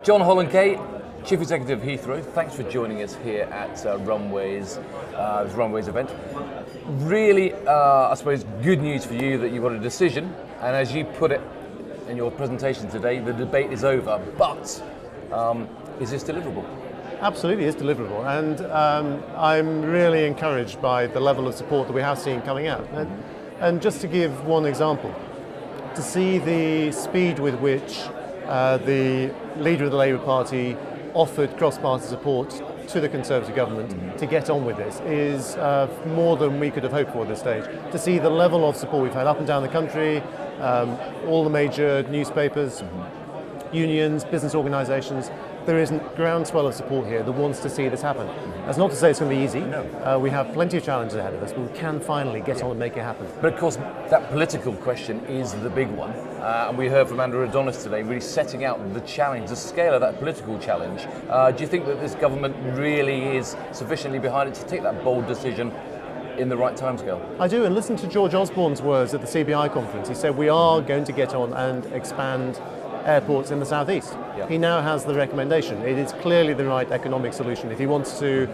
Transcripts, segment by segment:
John Holland-Kaye, Chief Executive of Heathrow, thanks for joining us here at Runway's event. Really, I suppose, good news for you that you've got a decision, and as you put it in your presentation today, the debate is over, but is this deliverable? Absolutely, it's deliverable, and I'm really encouraged by the level of support that we have seen coming out. And just to give one example, to see the speed with which the leader of the Labour Party offered cross-party support to the Conservative government to get on with this is more than we could have hoped for at this stage. To see the level of support we've had up and down the country, all the major newspapers, unions, business organisations, there is a groundswell of support here that wants to see this happen. That's not to say it's going to be easy. No. We have plenty of challenges ahead of us, but we can finally get on and make it happen. But of course, that political question is the big one. And we heard from Andrew Adonis today, really setting out the challenge, the scale of that political challenge. Do you think that this government really is sufficiently behind it to take that bold decision in the right timescale? I do, and listen to George Osborne's words at the CBI conference. He said, we are going to get on and expand airports in the southeast. Yeah. He now has the recommendation. It is clearly the right economic solution. If he wants to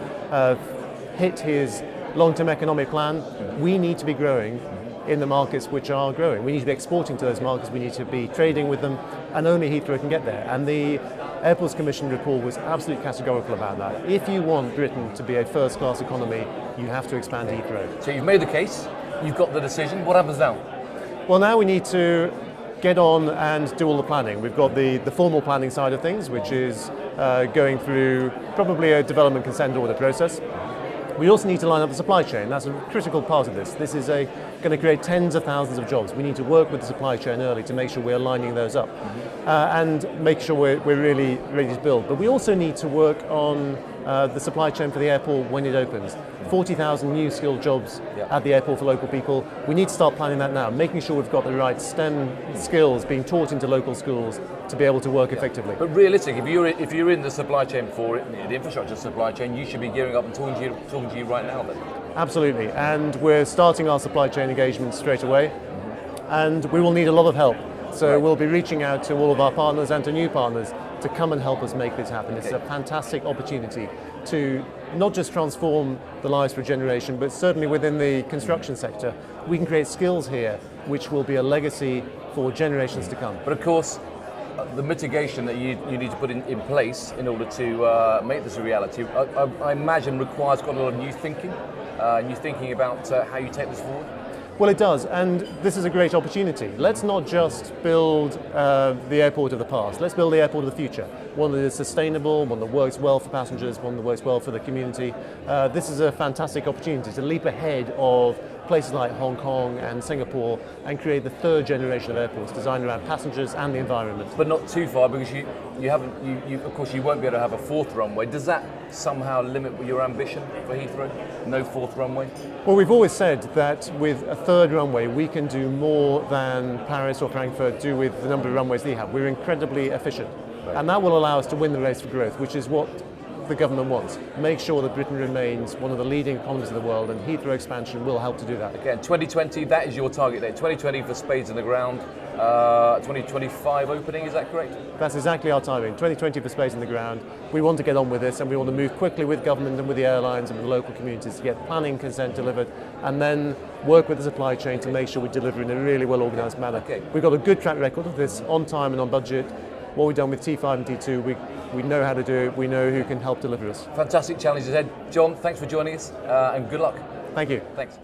hit his long-term economic plan, we need to be growing in the markets which are growing. We need to be exporting to those markets, we need to be trading with them, and only Heathrow can get there. And the Airports Commission report was absolutely categorical about that. If you want Britain to be a first-class economy, you have to expand Heathrow. So you've made the case, you've got the decision, what happens now? Well, now we need to get on and do all the planning. We've got the formal planning side of things, which is going through probably a development consent order process. We also need to line up the supply chain. That's a critical part of this. This is going to create tens of thousands of jobs. We need to work with the supply chain early to make sure we're lining those up and make sure we're really ready to build. But we also need to work on the supply chain for the airport when it opens. 40,000 new skilled jobs at the airport for local people. We need to start planning that now, making sure we've got the right STEM skills being taught into local schools to be able to work effectively. But realistically, if you're in the supply chain for it, the infrastructure supply chain, you should be gearing up and talking to you right now then. Absolutely, and we're starting our supply chain engagement straight away, and we will need a lot of help. So we'll be reaching out to all of our partners and to new partners to come and help us make this happen. It's a fantastic opportunity to not just transform the lives for a generation, but certainly within the construction sector, we can create skills here which will be a legacy for generations to come. But of course, the mitigation that you need to put in place in order to make this a reality, I imagine requires quite a lot of new thinking about how you take this forward. Well, it does, and this is a great opportunity. Let's not just build the airport of the past, let's build the airport of the future. One that is sustainable, one that works well for passengers, one that works well for the community. This is a fantastic opportunity to leap ahead of places like Hong Kong and Singapore and create the third generation of airports designed around passengers and the environment. But not too far, because of course you won't be able to have a fourth runway. Does that somehow limit your ambition for Heathrow? No fourth runway? Well, we've always said that with a third runway we can do more than Paris or Frankfurt do with the number of runways they have. We're incredibly efficient. Right. And that will allow us to win the race for growth, which is what the government wants. Make sure that Britain remains one of the leading economies in the world, and Heathrow expansion will help to do that. Again, 2020, that is your target date. 2020 for spades in the ground, 2025 opening, is that correct? That's exactly our timing, 2020 for spades in the ground. We want to get on with this, and we want to move quickly with government and with the airlines and with the local communities to get planning consent delivered, and then work with the supply chain to make sure we deliver in a really well organised manner. Okay. We've got a good track record of this, on time and on budget. What we've done with T5 and T2, we know how to do it, we know who can help deliver us. Fantastic challenges ahead. John, thanks for joining us and good luck. Thank you. Thanks.